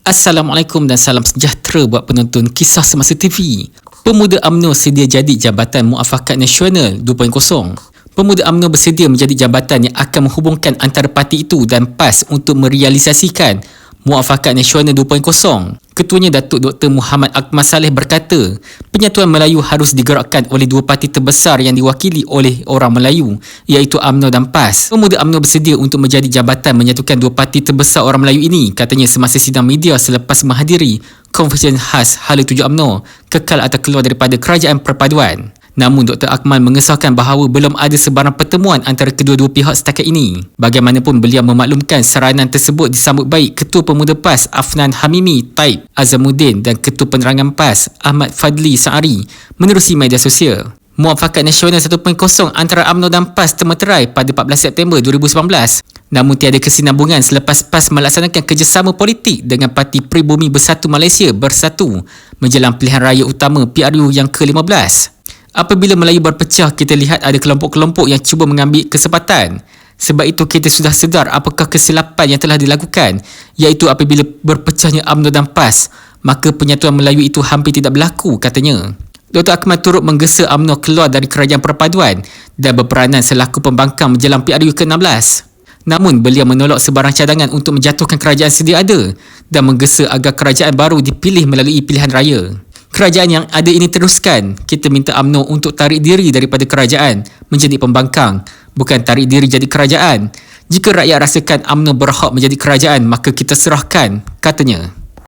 Assalamualaikum dan salam sejahtera buat penonton Kisah Semasa TV. Pemuda UMNO sedia jadi Jabatan Muafakat Nasional 2.0. Pemuda UMNO bersedia menjadi jabatan yang akan menghubungkan antara parti itu dan PAS untuk merealisasikan Muafakat Nasional 2.0. Ketuanya Datuk Dr. Muhammad Akmal Saleh berkata, penyatuan Melayu harus digerakkan oleh dua parti terbesar yang diwakili oleh orang Melayu, iaitu UMNO dan PAS. Pemuda UMNO bersedia untuk menjadi jabatan menyatukan dua parti terbesar orang Melayu ini, katanya semasa sidang media selepas menghadiri konferensi khas Hala 7 UMNO kekal atau keluar daripada Kerajaan Perpaduan. Namun Dr. Akmal mengesahkan bahawa belum ada sebarang pertemuan antara kedua-dua pihak setakat ini. Bagaimanapun beliau memaklumkan saranan tersebut disambut baik Ketua Pemuda PAS Afnan Hamimi Taib Azamuddin dan Ketua Penerangan PAS Ahmad Fadli Sa'ari menerusi media sosial. Muafakat Nasional 1.0 antara UMNO dan PAS termeterai pada 14 September 2019. Namun tiada kesinambungan selepas PAS melaksanakan kerjasama politik dengan Parti Pribumi Bersatu Malaysia Bersatu menjelang pilihan raya utama PRU yang ke-15. Apabila Melayu berpecah, kita lihat ada kelompok-kelompok yang cuba mengambil kesempatan. Sebab itu kita sudah sedar apakah kesilapan yang telah dilakukan, iaitu apabila berpecahnya UMNO dan PAS, maka penyatuan Melayu itu hampir tidak berlaku, katanya. Dr. Akmal turut menggesa UMNO keluar dari Kerajaan Perpaduan dan berperanan selaku pembangkang menjelang PRU ke-16. Namun beliau menolak sebarang cadangan untuk menjatuhkan kerajaan sedia ada dan menggesa agar kerajaan baru dipilih melalui pilihan raya. Kerajaan yang ada ini teruskan. Kita minta UMNO untuk tarik diri daripada kerajaan menjadi pembangkang, bukan tarik diri jadi kerajaan. Jika rakyat rasakan UMNO berhak menjadi kerajaan, maka kita serahkan, katanya.